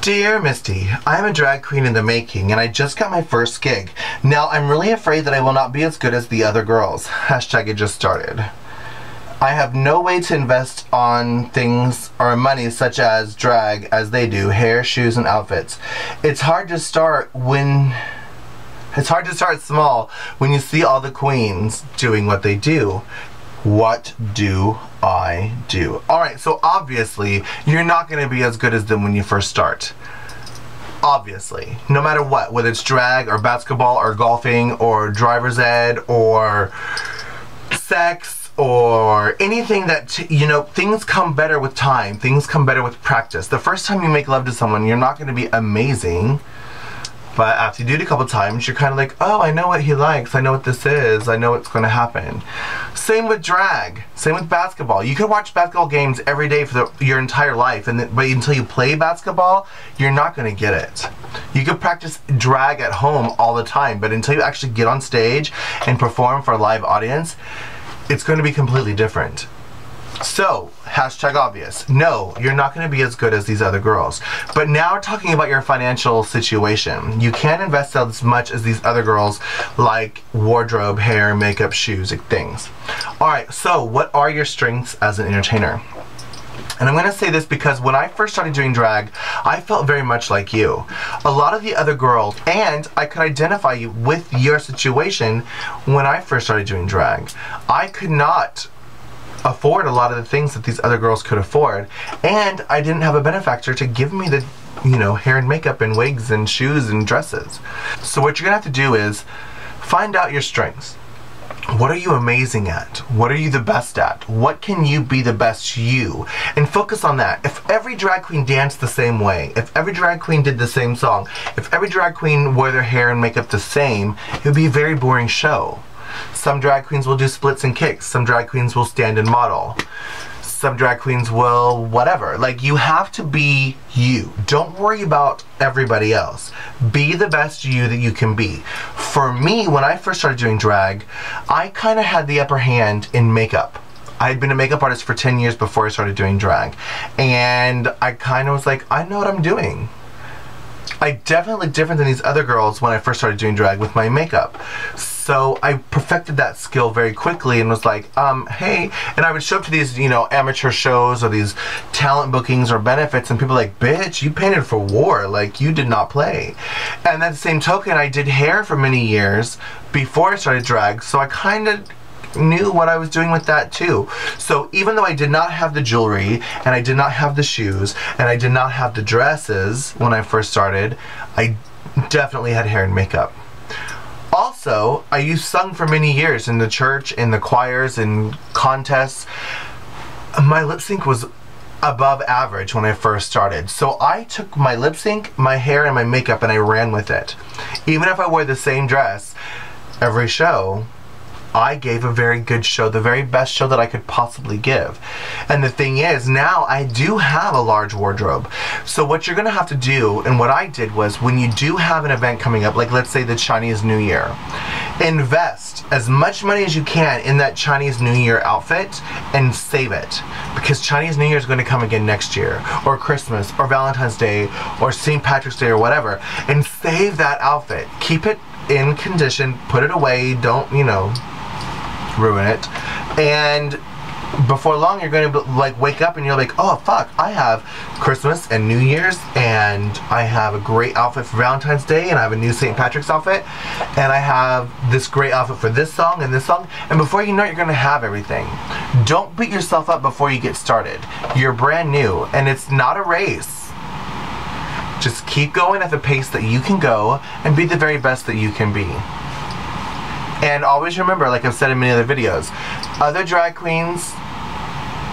Dear Misty, I am a drag queen in the making and I just got my first gig. Now I'm really afraid that I will not be as good as the other girls. Hashtag it just started. I have no way to invest on things or money such as drag as they do, hair, shoes, and outfits. It's hard to start small when you see all the queens doing what they do. What do I do? Alright, so obviously, you're not going to be as good as them when you first start. Obviously. No matter what, whether it's drag or basketball or golfing or driver's ed or sex or anything that, you know, things come better with time. Things come better with practice. The first time you make love to someone, you're not going to be amazing. But after you do it a couple times, you're kind of like, oh, I know what he likes. I know what this is. I know what's going to happen. Same with drag. Same with basketball. You could watch basketball games every day for your entire life, but until you play basketball, you're not going to get it. You could practice drag at home all the time, but until you actually get on stage and perform for a live audience, it's going to be completely different. So, hashtag obvious. No, you're not going to be as good as these other girls. But now we're talking about your financial situation. You can't invest as much as these other girls, like wardrobe, hair, makeup, shoes, and things. Alright, so what are your strengths as an entertainer? And I'm going to say this because when I first started doing drag, I felt very much like you. A lot of the other girls, and I could identify you with your situation when I first started doing drag. I could not afford a lot of the things that these other girls could afford, and I didn't have a benefactor to give me the, you know, hair and makeup and wigs and shoes and dresses. So what you're gonna have to do is find out your strengths. What are you amazing at? What are you the best at? What can you be the best you? And focus on that. If every drag queen danced the same way, if every drag queen did the same song, if every drag queen wore their hair and makeup the same, it would be a very boring show. Some drag queens will do splits and kicks. Some drag queens will stand and model. Some drag queens will whatever. Like, you have to be you. Don't worry about everybody else. Be the best you that you can be. For me, when I first started doing drag, I kind of had the upper hand in makeup. I had been a makeup artist for 10 years before I started doing drag. And I kind of was like, I know what I'm doing. I definitely look different than these other girls when I first started doing drag with my makeup. So I perfected that skill very quickly and was like, hey, and I would show up to these, you know, amateur shows or these talent bookings or benefits, and people are like, bitch, you painted for war, like, you did not play. And at the same token, I did hair for many years before I started drag, so I kind of knew what I was doing with that too. So even though I did not have the jewelry, and I did not have the shoes, and I did not have the dresses when I first started, I definitely had hair and makeup. Also, I sung for many years in the church, in the choirs, in contests. My lip sync was above average when I first started. So I took my lip sync, my hair, and my makeup and I ran with it. Even if I wore the same dress every show, I gave a very good show, the very best show that I could possibly give. And the thing is, now I do have a large wardrobe. So what you're gonna have to do, and what I did was, when you do have an event coming up, like let's say the Chinese New Year, invest as much money as you can in that Chinese New Year outfit and save it. Because Chinese New Year is gonna come again next year, or Christmas, or Valentine's Day, or St. Patrick's Day, or whatever. And save that outfit. Keep it in condition, put it away, don't, you know, ruin it, and before long you're going to like wake up and you're like, oh fuck, I have Christmas and New Year's, and I have a great outfit for Valentine's Day, and I have a new St. Patrick's outfit, and I have this great outfit for this song and this song, and before you know it, you're going to have everything. Don't beat yourself up before you get started. You're brand new, and it's not a race. Just keep going at the pace that you can go and be the very best that you can be. And always remember, like I've said in many other videos, other drag queens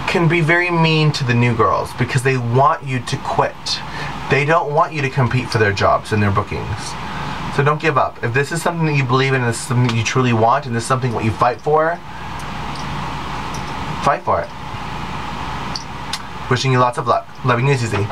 can be very mean to the new girls because they want you to quit. They don't want you to compete for their jobs and their bookings. So don't give up. If this is something that you believe in, and this is something that you truly want, and this is something what you fight for it. Wishing you lots of luck. Loving you, Zizi.